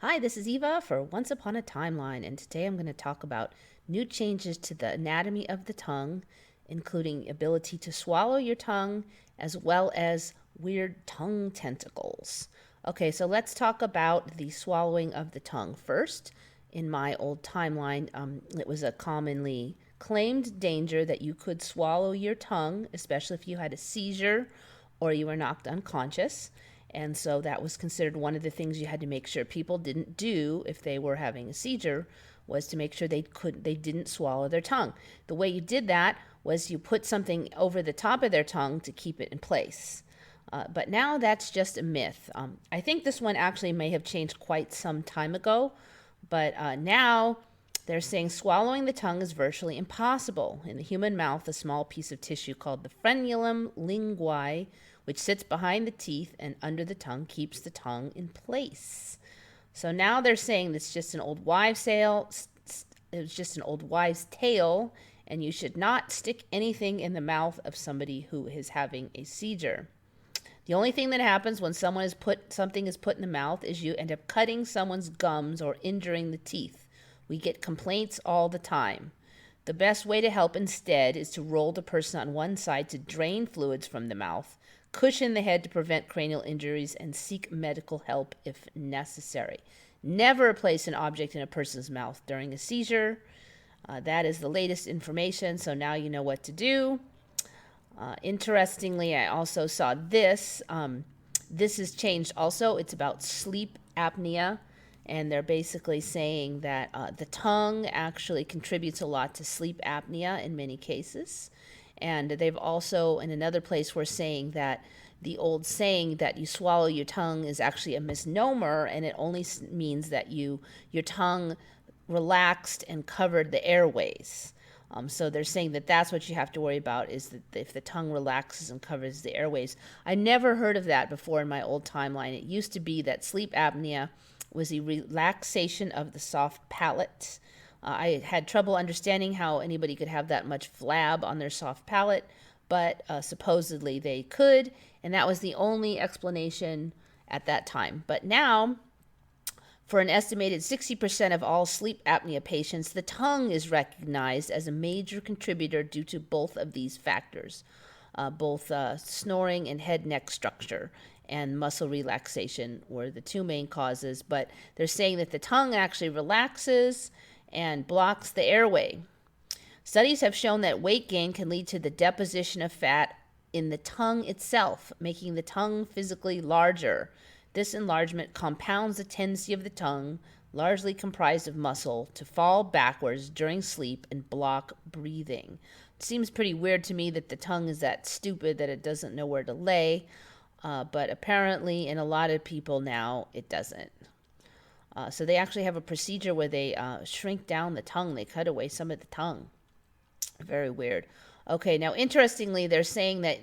Hi, this is Eva for Once Upon a Timeline, and today I'm going to talk about new changes to the anatomy of the tongue, including ability to swallow your tongue, as well as weird tongue tentacles. Okay, so let's talk about the swallowing of the tongue first. In my old timeline, it was a commonly claimed danger that you could swallow your tongue, especially if you had a seizure or you were knocked unconscious. And so that was considered one of the things you had to make sure people didn't do if they were having a seizure, was to make sure they didn't swallow their tongue. The way you did that was you put something over the top of their tongue to keep it in place. But now that's just a myth. I think this one actually may have changed quite some time ago, but now they're saying swallowing the tongue is virtually impossible. In the human mouth, a small piece of tissue called the frenulum linguae, which sits behind the teeth and under the tongue, keeps the tongue in place. So now they're saying it's just an old wives' tale. It's just an old wives' tale, and you should not stick anything in the mouth of somebody who is having a seizure. The only thing that happens when something is put in the mouth is you end up cutting someone's gums or injuring the teeth. We get complaints all the time. The best way to help instead is to roll the person on one side to drain fluids from the mouth, cushion the head to prevent cranial injuries, and seek medical help if necessary. Never place an object in a person's mouth during a seizure. That is the latest information, so now you know what to do. Interestingly, I also saw this. This has changed also. It's about sleep apnea. And they're basically saying that the tongue actually contributes a lot to sleep apnea in many cases. And they've also, in another place, were saying that the old saying that you swallow your tongue is actually a misnomer, and it only means that your tongue relaxed and covered the airways. So they're saying that that's what you have to worry about, is that if the tongue relaxes and covers the airways. I never heard of that before in my old timeline. It used to be that sleep apnea was the relaxation of the soft palate. I had trouble understanding how anybody could have that much flab on their soft palate, but supposedly they could, and that was the only explanation at that time. But now, for an estimated 60% of all sleep apnea patients, the tongue is recognized as a major contributor due to both of these factors, both snoring and head-neck structure and muscle relaxation were the two main causes. But they're saying that the tongue actually relaxes and blocks the airway. Studies have shown that weight gain can lead to the deposition of fat in the tongue itself, making the tongue physically larger. This enlargement compounds the tendency of the tongue, largely comprised of muscle, to fall backwards during sleep and block breathing. It seems pretty weird to me that the tongue is that stupid that it doesn't know where to lay, but apparently in a lot of people now it doesn't. So they actually have a procedure where they shrink down the tongue. They cut away some of the tongue. Very weird. Okay, now interestingly, they're saying that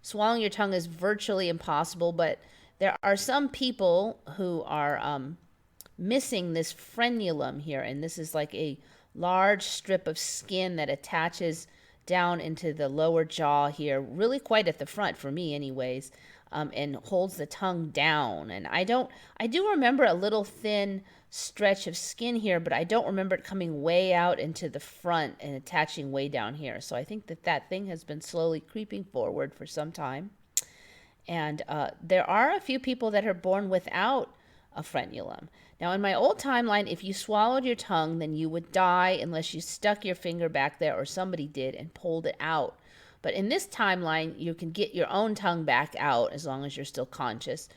swallowing your tongue is virtually impossible, but there are some people who are missing this frenulum here, and this is like a large strip of skin that attaches down into the lower jaw here, really quite at the front for me anyways, and holds the tongue down. And I do remember a little thin stretch of skin here, but I don't remember it coming way out into the front and attaching way down here. So I think that thing has been slowly creeping forward for some time. And there are a few people that are born without a frenulum. Now, in my old timeline, if you swallowed your tongue, then you would die unless you stuck your finger back there or somebody did and pulled it out. But in this timeline, you can get your own tongue back out as long as you're still conscious.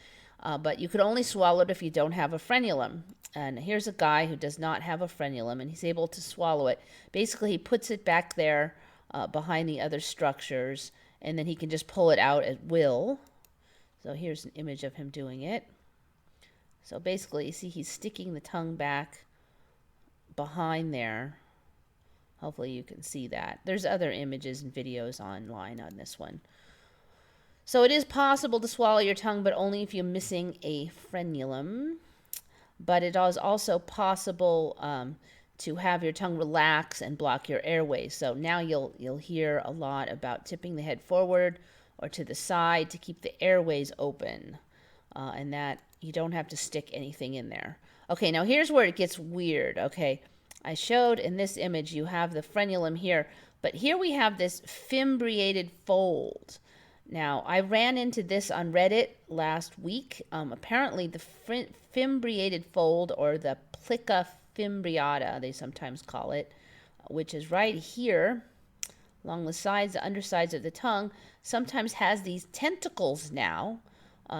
But you could only swallow it if you don't have a frenulum. And here's a guy who does not have a frenulum, and he's able to swallow it. Basically, he puts it back there behind the other structures, and then he can just pull it out at will. So here's an image of him doing it. So basically, you see he's sticking the tongue back behind there. Hopefully you can see that. There's other images and videos online on this one. So it is possible to swallow your tongue, but only if you're missing a frenulum. But it is also possible to have your tongue relax and block your airways. So now you'll hear a lot about tipping the head forward or to the side to keep the airways open, and that you don't have to stick anything in there. Okay, now here's where it gets weird. Okay, I showed in this image you have the frenulum here, but here we have this fimbriated fold. Now, I ran into this on Reddit last week. Apparently, the fimbriated fold, or the plica fimbriata, they sometimes call it, which is right here along the sides, the undersides of the tongue, sometimes has these tentacles now.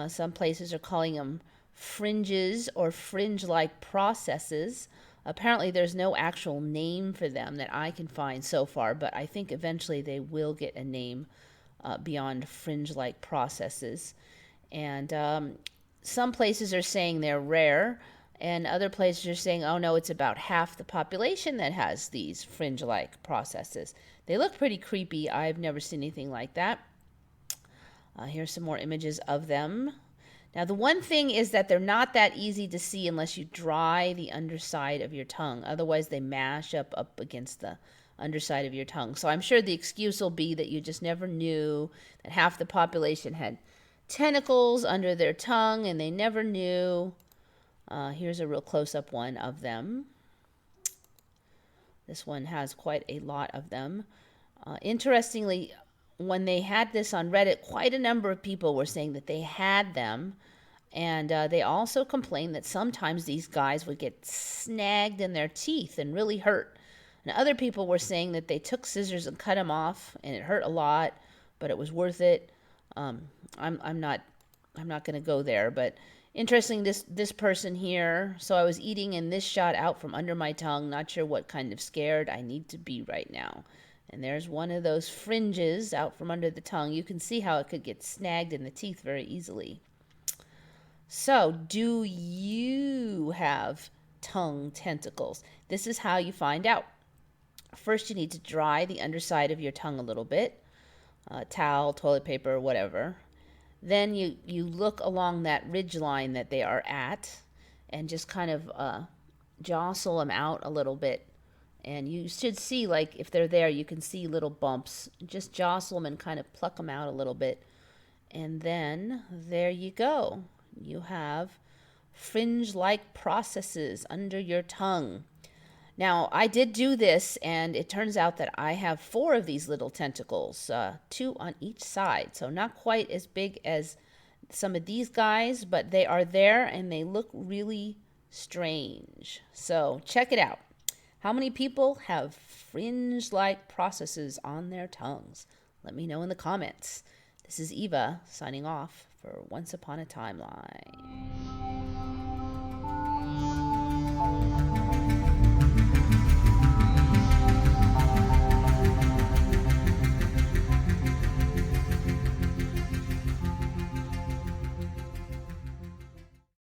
Some places are calling them fringes or fringe-like processes. Apparently, there's no actual name for them that I can find so far, but I think eventually they will get a name beyond fringe-like processes. And some places are saying they're rare, and other places are saying, oh no, it's about half the population that has these fringe-like processes. They look pretty creepy. I've never seen anything like that. Here's some more images of them. Now, the one thing is that they're not that easy to see unless you dry the underside of your tongue. Otherwise, they mash up against the underside of your tongue. So I'm sure the excuse will be that you just never knew that half the population had tentacles under their tongue and they never knew. Here's a real close-up one of them. This one has quite a lot of them. Interestingly, when they had this on Reddit, quite a number of people were saying that they had them. And they also complained that sometimes these guys would get snagged in their teeth and really hurt. And other people were saying that they took scissors and cut them off, and it hurt a lot, but it was worth it. I'm not going to go there, but interesting, this person here. So I was eating, and this shot out from under my tongue. Not sure what kind of scared I need to be right now. And there's one of those fringes out from under the tongue. You can see how it could get snagged in the teeth very easily. So, do you have tongue tentacles? This is how you find out. First, you need to dry the underside of your tongue a little bit. Towel, toilet paper, whatever. Then you look along that ridge line that they are at and just kind of jostle them out a little bit. And you should see, like, if they're there, you can see little bumps. Just jostle them and kind of pluck them out a little bit. And then there you go. You have fringe-like processes under your tongue. Now, I did do this, and it turns out that I have 4 of these little tentacles, 2 on each side. So not quite as big as some of these guys, but they are there, and they look really strange. So check it out. How many people have fringe-like processes on their tongues? Let me know in the comments. This is Eva signing off for Once Upon a Timeline.